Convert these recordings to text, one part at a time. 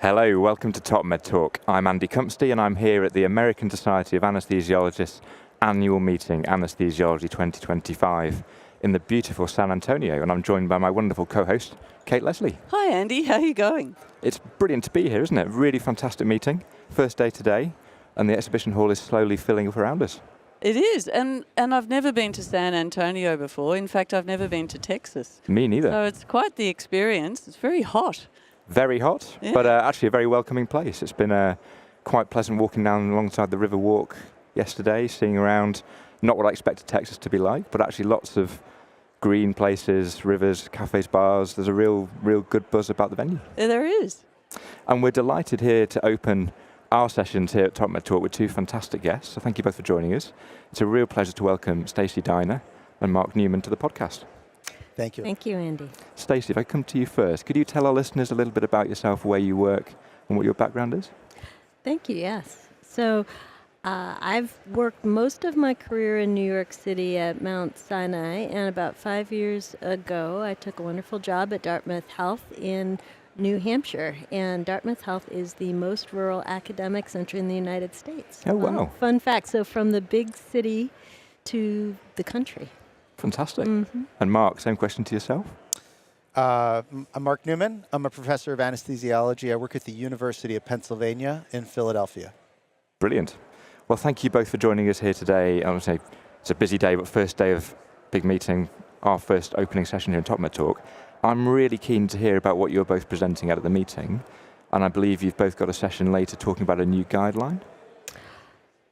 Hello, welcome to Top Med Talk. I'm Andy Cumpstey and I'm here at the American Society of Anesthesiologists annual meeting, Anesthesiology 2025, in the beautiful San Antonio, and I'm joined by my wonderful co-host, Kate Leslie. Hi Andy, how are you going? It's brilliant to be here, isn't it? Really fantastic meeting. First day today, and the exhibition hall is slowly filling up around us. It is, and I've never been to San Antonio before. In fact, I've never been to Texas. Me neither. So it's quite the experience. It's very hot. Very hot, Yeah. but actually a very welcoming place. It's been quite pleasant walking down alongside the River Walk yesterday, seeing around, not what I expected Texas to be like, but actually lots of green places, rivers, cafes, bars. There's a real good buzz about the venue. Yeah, there is. And we're delighted here to open our sessions here at Top Med Talk with two fantastic guests. So thank you both for joining us. It's a real pleasure to welcome Stacie Deiner and Mark Neuman to the podcast. Thank you. Thank you, Andy. Stacie, if I come to you first, could you tell our listeners a little bit about yourself, where you work, and what your background is? Thank you, yes. So I've worked most of my career in New York City at Mount Sinai, and about 5 years ago, I took a wonderful job at Dartmouth Health in New Hampshire. And Dartmouth Health is the most rural academic center in the United States. Oh, wow. Fun fact, so from the big city to the country. Fantastic. Mm-hmm. And Mark, same question to yourself? I'm Mark Neuman. I'm a professor of anesthesiology. I work at the University of Pennsylvania in Philadelphia. Brilliant. Well, thank you both for joining us here today. I would say it's a busy day, but first day of big meeting, our first opening session here in Top Med Talk. I'm really keen to hear about what you're both presenting at the meeting, and I believe you've both got a session later talking about a new guideline.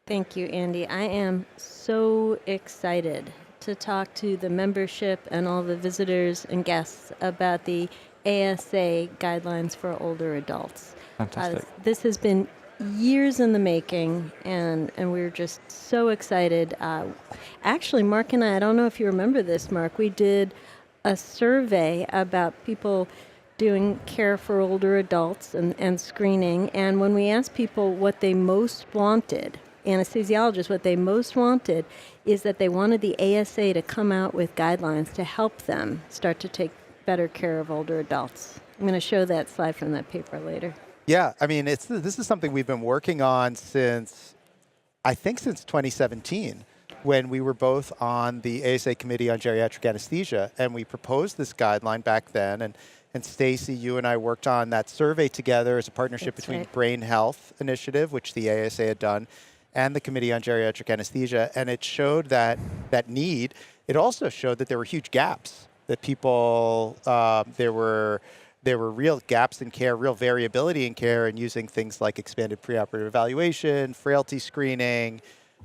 Thank you, Andy. I am so excited to talk to the membership and all the visitors and guests about the ASA guidelines for older adults. Fantastic. This has been years in the making, and we're just so excited. Actually, Mark and I don't know if you remember this, Mark, we did a survey about people doing care for older adults and screening, and when we asked people what they most wanted, anesthesiologists, what they most wanted is that they wanted the ASA to come out with guidelines to help them start to take better care of older adults. I'm going to show that slide from that paper later. Yeah, I mean, this is something we've been working on since 2017, when we were both on the ASA Committee on Geriatric Anesthesia, and we proposed this guideline back then. And Stacie, you and I worked on that survey together as a partnership between Brain Health Initiative, which the ASA had done, and the Committee on Geriatric Anesthesia, and it showed that need. It also showed that there were huge gaps, that people, there were real gaps in care, real variability in care, and using things like expanded preoperative evaluation, frailty screening,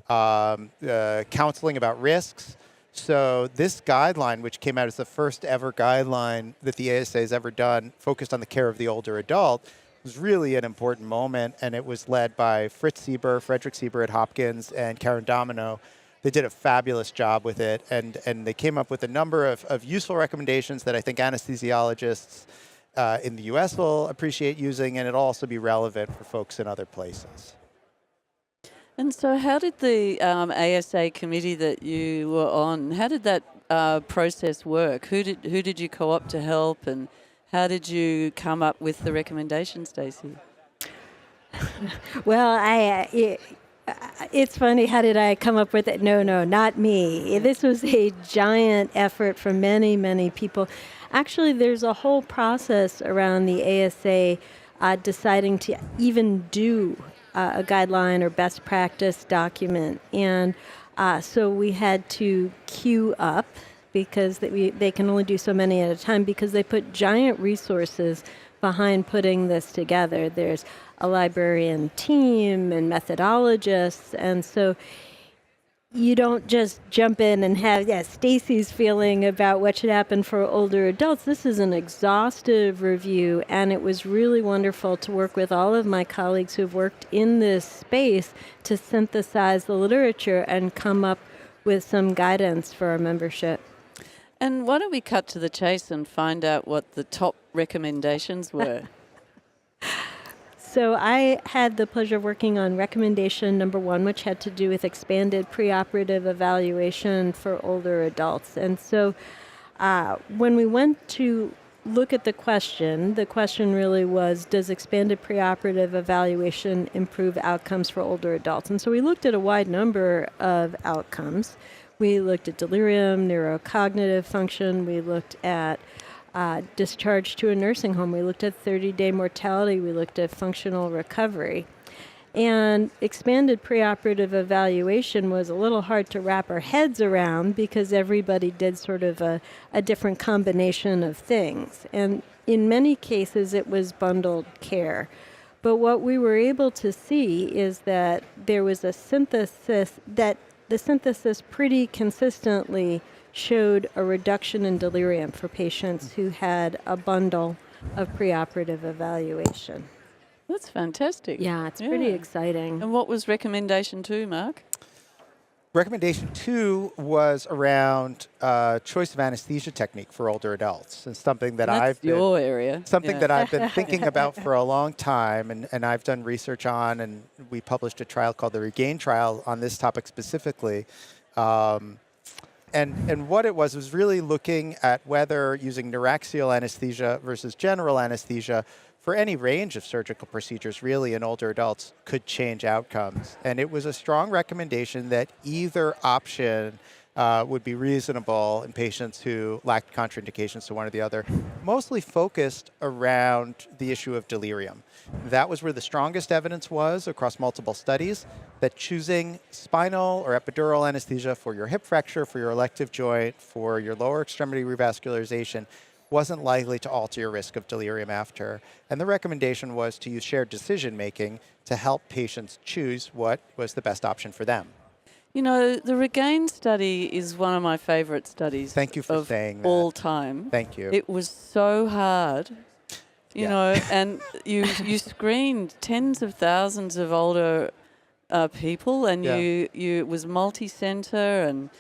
counseling about risks. So this guideline, which came out as the first ever guideline that the ASA has ever done, focused on the care of the older adult, was really an important moment, and it was led by Frederick Sieber at Hopkins, and Karen Domino. They did a fabulous job with it, and they came up with a number of useful recommendations that I think anesthesiologists in the US will appreciate using, and it'll also be relevant for folks in other places. And so how did the ASA committee that you were on, how did that process work? Who did you co-opt to help, and how did you come up with the recommendations, Stacie? Well, it's funny, how did I come up with it? No, not me. This was a giant effort from many, many people. Actually, there's a whole process around the ASA deciding to even do a guideline or best practice document. And so we had to queue up, because they can only do so many at a time, because they put giant resources behind putting this together. There's a librarian team and methodologists, and so you don't just jump in and have Stacie's feeling about what should happen for older adults. This is an exhaustive review, and it was really wonderful to work with all of my colleagues who've worked in this space to synthesize the literature and come up with some guidance for our membership. And why don't we cut to the chase and find out what the top recommendations were? So I had the pleasure of working on recommendation number 1, which had to do with expanded preoperative evaluation for older adults. And so when we went to look at the question. The question really was, does expanded preoperative evaluation improve outcomes for older adults? And so we looked at a wide number of outcomes. We looked at delirium, neurocognitive function. We looked at discharge to a nursing home. We looked at 30-day mortality. We looked at functional recovery. And expanded preoperative evaluation was a little hard to wrap our heads around because everybody did sort of a different combination of things. And in many cases, it was bundled care. But what we were able to see is that there was a synthesis, that the synthesis pretty consistently showed a reduction in delirium for patients who had a bundle of preoperative evaluation. That's fantastic. Yeah, it's pretty exciting. And what was recommendation 2, Mark? Recommendation 2 was around choice of anesthesia technique for older adults, and something that That's your area. Something that I've been thinking about for a long time, and I've done research on, and we published a trial called the REGAIN trial on this topic specifically. And what it was really looking at whether using neuraxial anesthesia versus general anesthesia for any range of surgical procedures really in older adults could change outcomes. And it was a strong recommendation that either option would be reasonable in patients who lacked contraindications to one or the other, mostly focused around the issue of delirium. That was where the strongest evidence was across multiple studies, that choosing spinal or epidural anesthesia for your hip fracture, for your elective joint, for your lower extremity revascularization wasn't likely to alter your risk of delirium after. And the recommendation was to use shared decision-making to help patients choose what was the best option for them. You know, the REGAIN study is one of my favorite studies. Thank you for saying that. All time. Thank you. It was so hard, you know, and you screened tens of thousands of older people, and you it was multi-center, and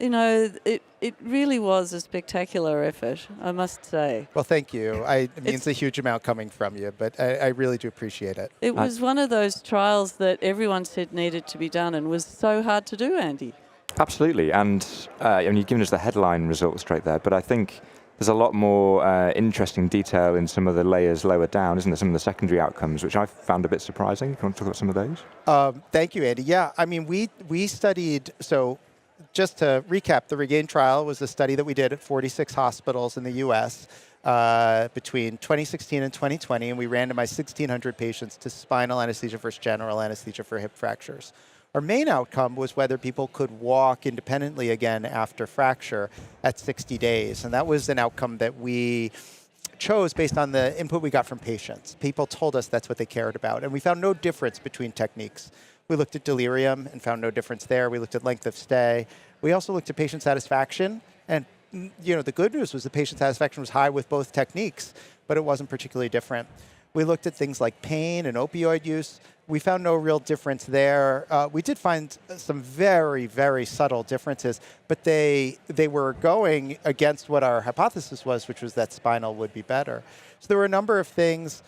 you know, it really was a spectacular effort, I must say. Well, thank you. It means a huge amount coming from you, but I really do appreciate it. It was one of those trials that everyone said needed to be done and was so hard to do, Andy. Absolutely, and you've given us the headline results straight there, but I think there's a lot more interesting detail in some of the layers lower down, isn't there? Some of the secondary outcomes, which I found a bit surprising. Can you want to talk about some of those? Thank you, Andy. Yeah, I mean, we studied, so just to recap, the REGAIN trial was a study that we did at 46 hospitals in the U.S. Between 2016 and 2020, and we randomized 1,600 patients to spinal anesthesia versus general anesthesia for hip fractures. Our main outcome was whether people could walk independently again after fracture at 60 days, and that was an outcome that we chose based on the input we got from patients. People told us that's what they cared about, and we found no difference between techniques. We looked at delirium and found no difference there. We looked at length of stay. We also looked at patient satisfaction. And you know, the good news was the patient satisfaction was high with both techniques, but it wasn't particularly different. We looked at things like pain and opioid use. We found no real difference there. We did find some very, very subtle differences, but they were going against what our hypothesis was, which was that spinal would be better. So there were a number of things.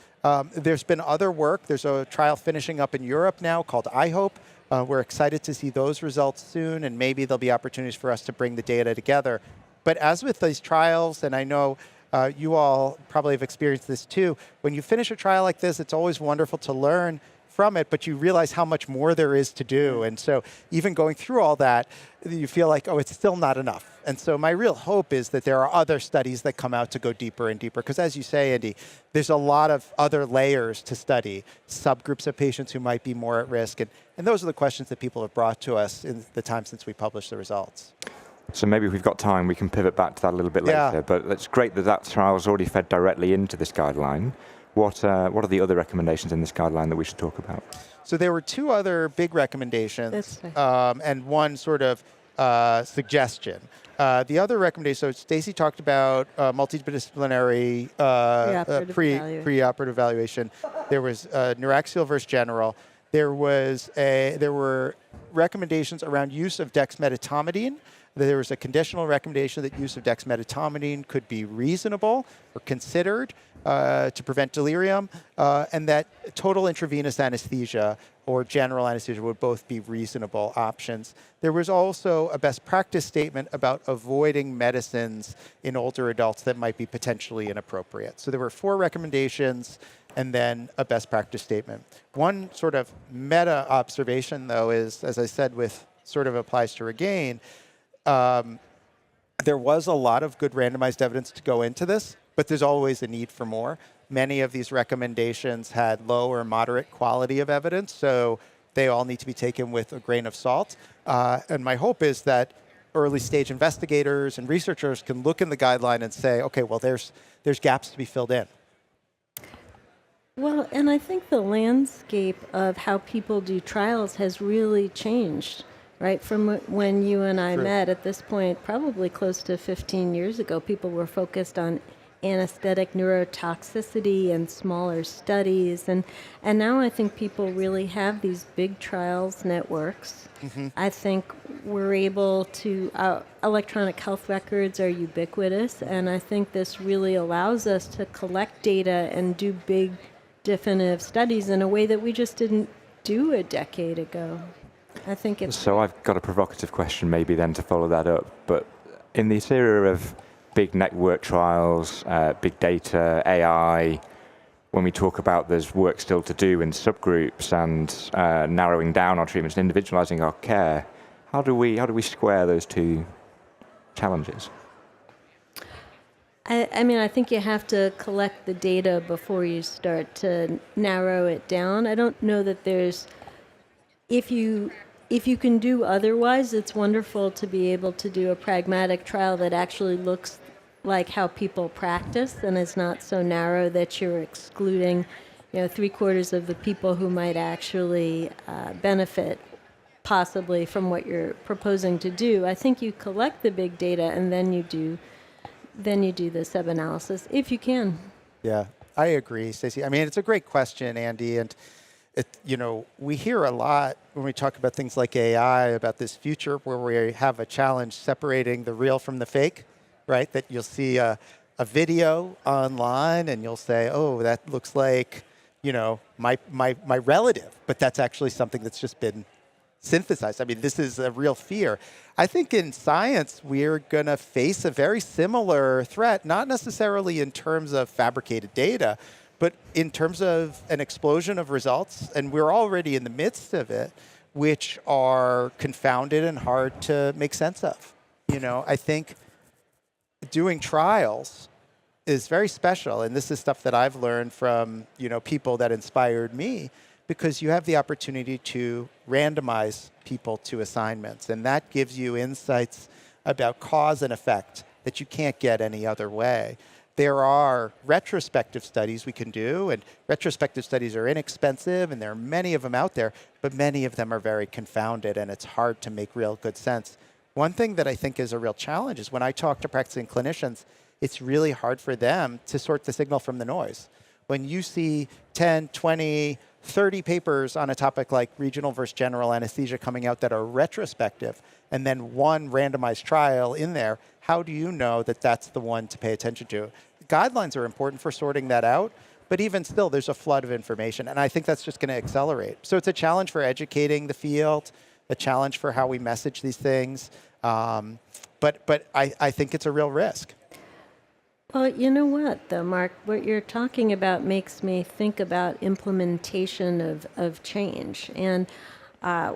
There's been other work. There's a trial finishing up in Europe now called iHope. We're excited to see those results soon, and maybe there'll be opportunities for us to bring the data together. But as with these trials, and I know you all probably have experienced this too, when you finish a trial like this, it's always wonderful to learn from it, but you realize how much more there is to do. And so even going through all that, you feel like, oh, it's still not enough. And so my real hope is that there are other studies that come out to go deeper and deeper. Because as you say, Andy, there's a lot of other layers to study, subgroups of patients who might be more at risk. And those are the questions that people have brought to us in the time since we published the results. So maybe if we've got time, we can pivot back to that a little bit later. But it's great that that trial is already fed directly into this guideline. What are the other recommendations in this guideline that we should talk about? So there were two other big recommendations and one sort of suggestion. The other recommendation, so Stacie talked about multidisciplinary preoperative evaluation. There was neuraxial versus general. There were recommendations around use of dexmedetomidine There was a conditional recommendation that use of dexmedetomidine could be reasonable or considered to prevent delirium, and that total intravenous anesthesia or general anesthesia would both be reasonable options. There was also a best practice statement about avoiding medicines in older adults that might be potentially inappropriate. So there were 4 recommendations and then a best practice statement. One sort of meta observation, though, is, as I said, with sort of applies to Regain, there was a lot of good randomized evidence to go into this, but there's always a need for more. Many of these recommendations had low or moderate quality of evidence, so they all need to be taken with a grain of salt. And my hope is that early stage investigators and researchers can look in the guideline and say, okay, well, there's gaps to be filled in. Well, and I think the landscape of how people do trials has really changed, right? From when you and I True. met at this point, probably close to 15 years ago, people were focused on anesthetic neurotoxicity and smaller studies. And now I think people really have these big trials networks. Mm-hmm. I think we're able to, electronic health records are ubiquitous, and I think this really allows us to collect data and do big definitive studies in a way that we just didn't do a decade ago. I think it's... So I've got a provocative question maybe then to follow that up, but in this era of big network trials, big data, AI, when we talk about there's work still to do in subgroups and narrowing down our treatments and individualizing our care, how do we square those two challenges? I mean, I think you have to collect the data before you start to narrow it down. I don't know that there's, if you can do otherwise, it's wonderful to be able to do a pragmatic trial that actually looks like how people practice and is not so narrow that you're excluding, 3/4 of the people who might actually benefit possibly from what you're proposing to do. I think you collect the big data and then you do the sub-analysis, if you can. Yeah, I agree, Stacie. I mean, it's a great question, Andy, and we hear a lot when we talk about things like AI, about this future where we have a challenge separating the real from the fake, right? That you'll see a video online and you'll say, oh, that looks like, my relative, but that's actually something that's just been synthesized. I mean, this is a real fear. I think in science, we're going to face a very similar threat, not necessarily in terms of fabricated data, but in terms of an explosion of results, and we're already in the midst of it, which are confounded and hard to make sense of. I think doing trials is very special, and this is stuff that I've learned from, people that inspired me, because you have the opportunity to randomize people to assignments, and that gives you insights about cause and effect that you can't get any other way. There are retrospective studies we can do, and retrospective studies are inexpensive, and there are many of them out there, but many of them are very confounded, and it's hard to make real good sense. One thing that I think is a real challenge is when I talk to practicing clinicians, it's really hard for them to sort the signal from the noise. When you see 10, 20, 30 papers on a topic like regional versus general anesthesia coming out that are retrospective, and then one randomized trial in there, how do you know that that's the one to pay attention to? Guidelines are important for sorting that out, but even still, there's a flood of information, and I think that's just going to accelerate. So it's a challenge for educating the field, a challenge for how we message these things, but I think it's a real risk. Well, you know what, though, Mark? What you're talking about makes me think about implementation of change. And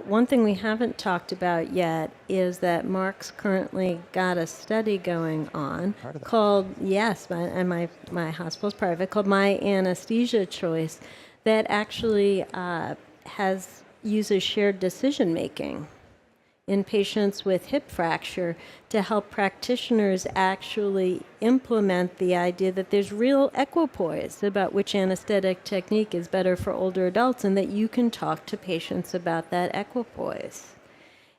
one thing we haven't talked about yet is that Mark's currently got a study going on called, my hospital's part of it, called My Anesthesia Choice, that actually uses shared decision making in patients with hip fracture to help practitioners actually implement the idea that there's real equipoise about which anesthetic technique is better for older adults, and that you can talk to patients about that equipoise.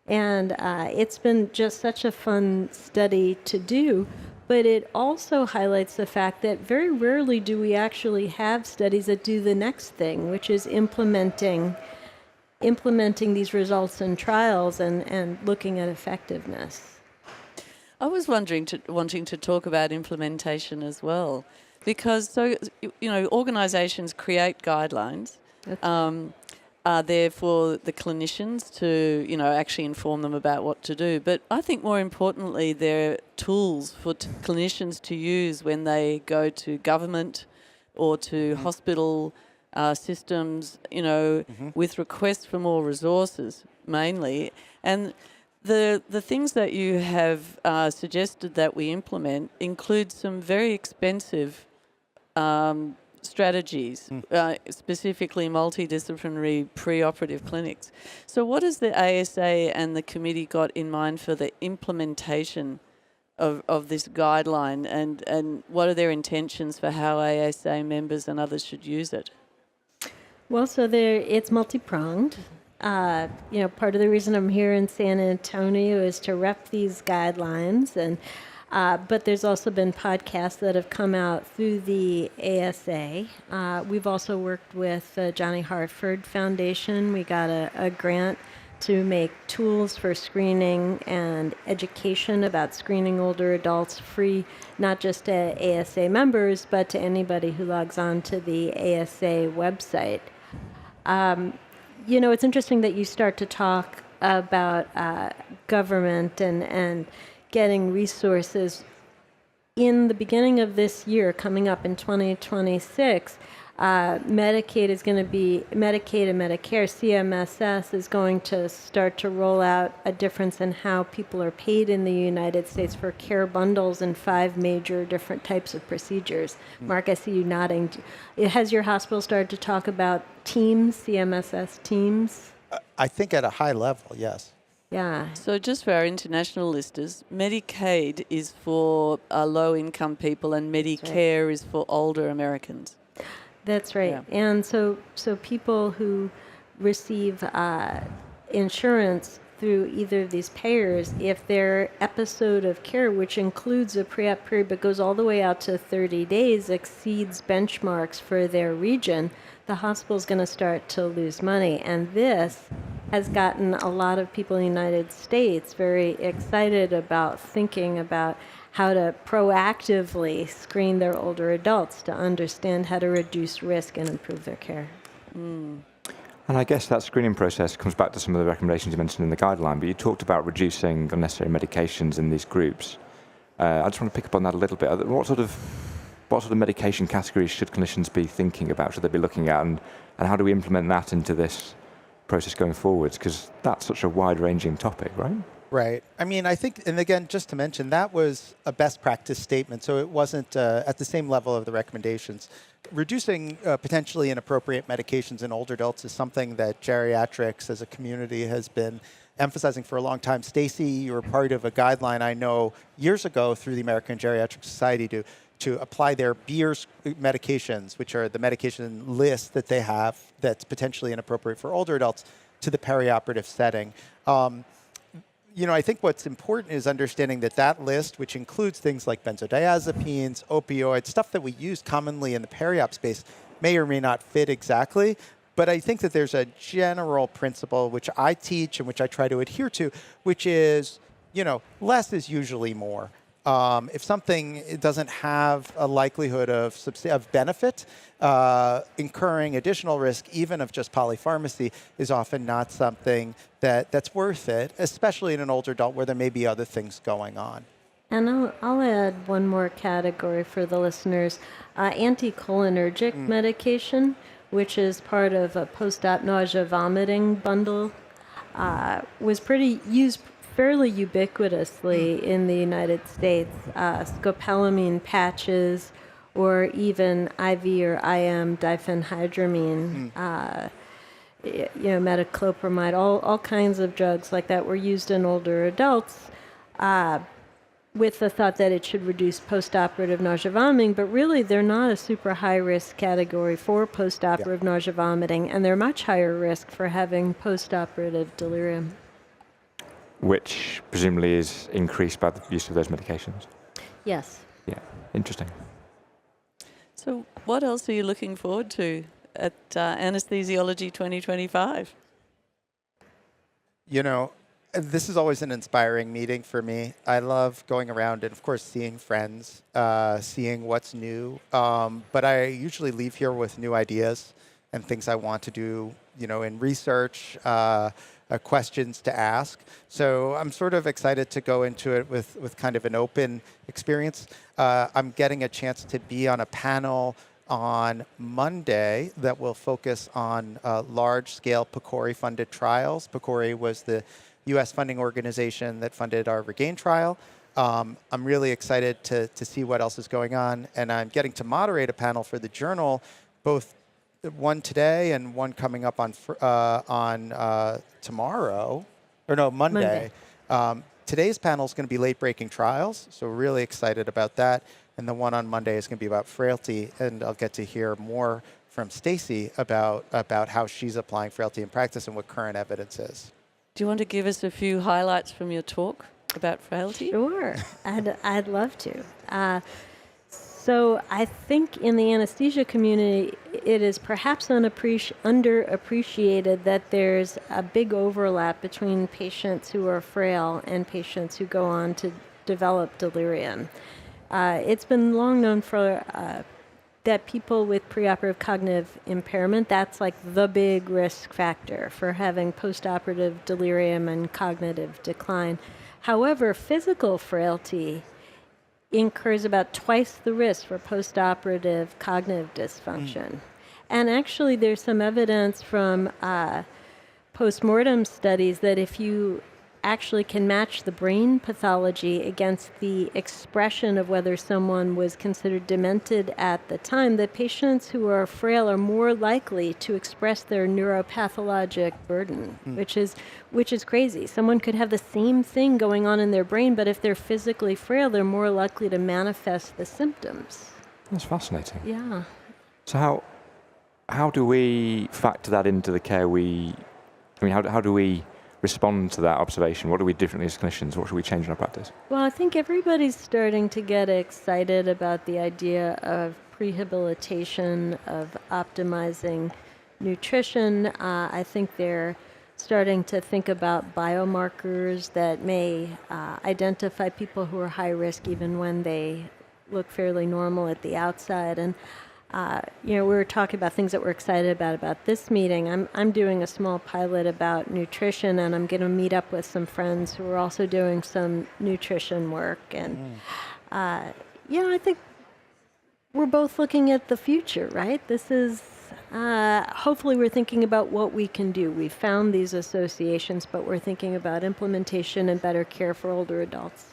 And it's been just such a fun study to do, but it also highlights the fact that very rarely do we actually have studies that do the next thing, which is implementing these results in trials and looking at effectiveness. I was wanting to talk about implementation as well, because organisations create guidelines. Are there for the clinicians to, actually inform them about what to do. But I think more importantly, they're tools for clinicians to use when they go to government or to hospital systems, with requests for more resources mainly. And the things that you have suggested that we implement include some very expensive strategies, specifically multidisciplinary preoperative clinics. So what has the ASA and the committee got in mind for the implementation of this guideline, and what are their intentions for how ASA members and others should use it? Well, so it's multi-pronged. Part of the reason I'm here in San Antonio is to rep these guidelines, and but there's also been podcasts that have come out through the ASA. We've also worked with Johnny Hartford Foundation. We got a grant to make tools for screening and education about screening older adults free, not just to ASA members, but to anybody who logs on to the ASA website. It's interesting that you start to talk about government and getting resources. In the beginning of this year, coming up in 2026, Medicaid and Medicare, CMSS, is going to start to roll out a difference in how people are paid in the United States for care bundles in 5 major different types of procedures. Mark, I see you nodding. Has your hospital started to talk about teams, CMSS teams? I think at a high level, yes. Yeah. So just for our international listeners, Medicaid is for low-income people and Medicare is for older Americans. That's right. Yeah. And so people who receive insurance through either of these payers, if their episode of care, which includes a pre-op period but goes all the way out to 30 days, exceeds benchmarks for their region, the hospital is going to start to lose money. And this has gotten a lot of people in the United States very excited about thinking about how to proactively screen their older adults to understand how to reduce risk and improve their care. And I guess that screening process comes back to some of the recommendations you mentioned in the guideline, but you talked about reducing unnecessary medications in these groups. I just want to pick up on that a little bit. What sort of medication categories should clinicians be thinking about, should they be looking at, and how do we implement that into this process going forwards? Because that's such a wide-ranging topic, right? Right. I mean, I think, and again, just to mention, that was a best practice statement, so it wasn't at the same level of the recommendations. Reducing potentially inappropriate medications in older adults is something that geriatrics as a community has been emphasizing for a long time. Stacie, you were part of a guideline I know years ago through the American Geriatric Society to apply their BEERS medications, which are the medication list that they have that's potentially inappropriate for older adults, to the perioperative setting. I think what's important is understanding that list, which includes things like benzodiazepines, opioids, stuff that we use commonly in the periop space, may or may not fit exactly. But I think that there's a general principle which I teach and which I try to adhere to, which is, less is usually more. If something doesn't have a likelihood of benefit, incurring additional risk, even of just polypharmacy, is often not something that's worth it, especially in an older adult where there may be other things going on. And I'll add one more category for the listeners. Anticholinergic medication, which is part of a post-op nausea vomiting bundle, was used fairly ubiquitously in the United States. Scopolamine patches, or even IV or IM diphenhydramine, metoclopramide, all kinds of drugs like that were used in older adults with the thought that it should reduce postoperative nausea vomiting, but really they're not a super high risk category for postoperative nausea vomiting, and they're much higher risk for having postoperative delirium. Which presumably is increased by the use of those medications. Yes. Yeah, interesting. So what else are you looking forward to at Anesthesiology 2025? This is always an inspiring meeting for me. I love going around and, of course, seeing friends, seeing what's new. But I usually leave here with new ideas and things I want to do, in research, questions to ask. So I'm sort of excited to go into it with kind of an open experience. I'm getting a chance to be on a panel on Monday that will focus on large-scale PCORI-funded trials. PCORI was the U.S. funding organization that funded our REGAIN trial. I'm really excited to see what else is going on, and I'm getting to moderate a panel for the journal, both one today and one coming up on tomorrow, or no, Monday. Today's panel is going to be late-breaking trials, so we're really excited about that. And the one on Monday is going to be about frailty, and I'll get to hear more from Stacie about how she's applying frailty in practice and what current evidence is. Do you want to give us a few highlights from your talk about frailty? Sure, I'd love to. So I think in the anesthesia community, it is perhaps underappreciated that there's a big overlap between patients who are frail and patients who go on to develop delirium. It's been long known for that people with preoperative cognitive impairment, that's like the big risk factor for having postoperative delirium and cognitive decline. However, physical frailty incurs about twice the risk for postoperative cognitive dysfunction. And actually, there's some evidence from postmortem studies that if you actually can match the brain pathology against the expression of whether someone was considered demented at the time, that patients who are frail are more likely to express their neuropathologic burden, which is crazy. Someone could have the same thing going on in their brain, but if they're physically frail, they're more likely to manifest the symptoms. That's fascinating. Yeah. So how do we factor that into the care how do we respond to that observation? What do we do differently as clinicians? What should we change in our practice? Well, I think everybody's starting to get excited about the idea of prehabilitation, of optimizing nutrition. I think they're starting to think about biomarkers that may identify people who are high risk even when they look fairly normal at the outside. And we were talking about things that we're excited about this meeting. I'm doing a small pilot about nutrition, and I'm going to meet up with some friends who are also doing some nutrition work. And I think we're both looking at the future, right? This is hopefully we're thinking about what we can do. We've found these associations, but we're thinking about implementation and better care for older adults.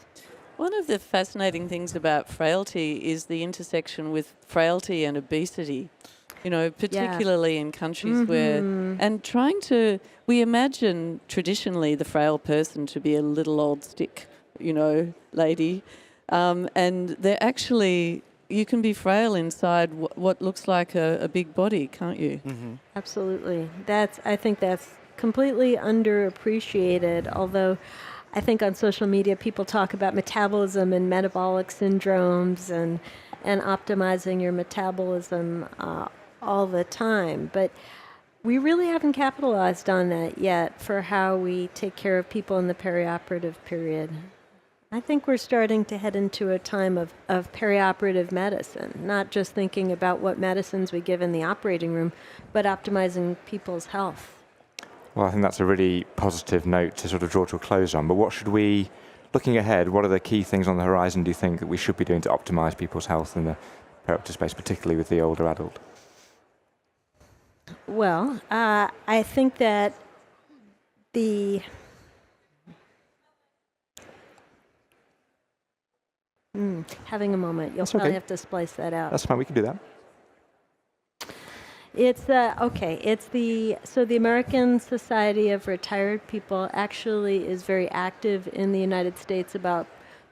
One of the fascinating things about frailty is the intersection with frailty and obesity, particularly in countries where, and we imagine traditionally the frail person to be a little old stick, lady, and they're actually, you can be frail inside what looks like a big body, can't you? Mm-hmm. Absolutely. I think that's completely underappreciated, although I think on social media people talk about metabolism and metabolic syndromes and optimizing your metabolism all the time. But we really haven't capitalized on that yet for how we take care of people in the perioperative period. I think we're starting to head into a time of perioperative medicine, not just thinking about what medicines we give in the operating room, but optimizing people's health. Well, I think that's a really positive note to sort of draw to a close on. But looking ahead, what are the key things on the horizon do you think that we should be doing to optimize people's health in the perioperative space, particularly with the older adult? Well, I think that having a moment. You'll probably have to splice that out. That's fine. We can do that. It's the American Society of Retired People actually is very active in the United States about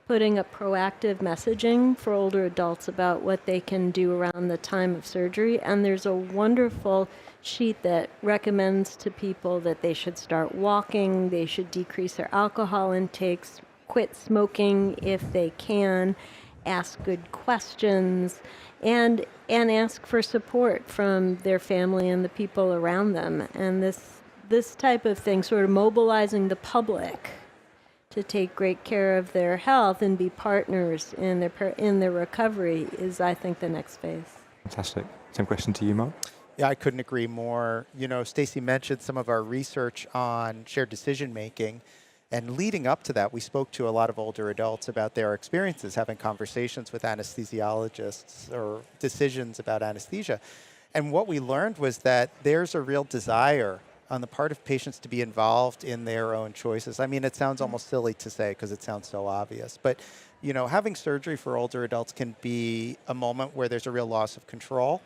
putting up proactive messaging for older adults about what they can do around the time of surgery. And there's a wonderful sheet that recommends to people that they should start walking, they should decrease their alcohol intakes, quit smoking if they can, ask good questions, and ask for support from their family and the people around them. And this type of thing, sort of mobilizing the public to take great care of their health and be partners in their recovery is, I think, the next phase. Fantastic. Same question to you, Mark. Yeah, I couldn't agree more. You know, Stacie mentioned some of our research on shared decision making. And leading up to that, we spoke to a lot of older adults about their experiences having conversations with anesthesiologists or decisions about anesthesia. And what we learned was that there's a real desire on the part of patients to be involved in their own choices. I mean, it sounds almost silly to say because it sounds so obvious, but you know, having surgery for older adults can be a moment where there's a real loss of control,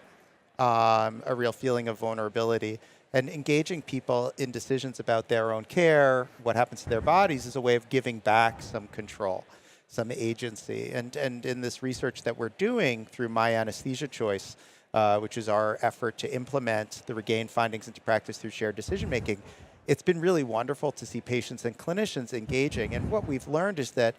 a real feeling of vulnerability. And engaging people in decisions about their own care, what happens to their bodies, is a way of giving back some control, some agency. And in this research that we're doing through My Anesthesia Choice, which is our effort to implement the REGAIN findings into practice through shared decision making, it's been really wonderful to see patients and clinicians engaging. And what we've learned is that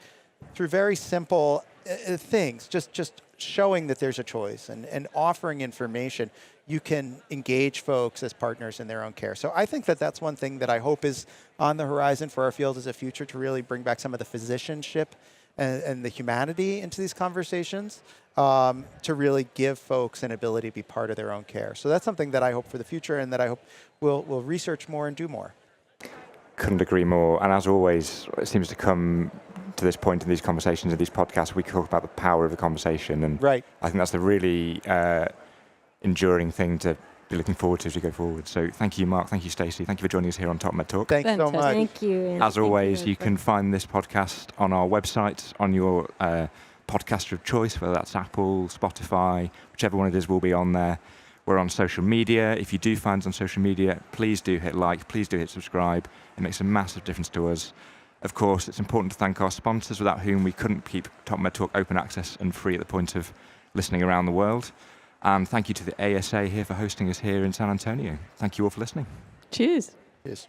through very simple things, just showing that there's a choice and offering information, you can engage folks as partners in their own care. So I think that that's one thing that I hope is on the horizon for our field as a future, to really bring back some of the physicianship and the humanity into these conversations, to really give folks an ability to be part of their own care. So that's something that I hope for the future and that I hope we'll research more and do more. Couldn't agree more. And as always, it seems to come to this point in these conversations, in these podcasts, we talk about the power of the conversation. And right. I think that's the really enduring thing to be looking forward to as we go forward. So thank you, Mark. Thank you, Stacie. Thank you for joining us here on Top Med Talk. Thanks so much. Thank you. As always, you can find this podcast on our website, on your podcaster of choice, whether that's Apple, Spotify, whichever one it is, will be on there. We're on social media. If you do find us on social media, please do hit like, please do hit subscribe. It makes a massive difference to us. Of course, it's important to thank our sponsors, without whom we couldn't keep Top Med Talk open access and free at the point of listening around the world. And thank you to the ASA here for hosting us here in San Antonio. Thank you all for listening. Cheers. Cheers.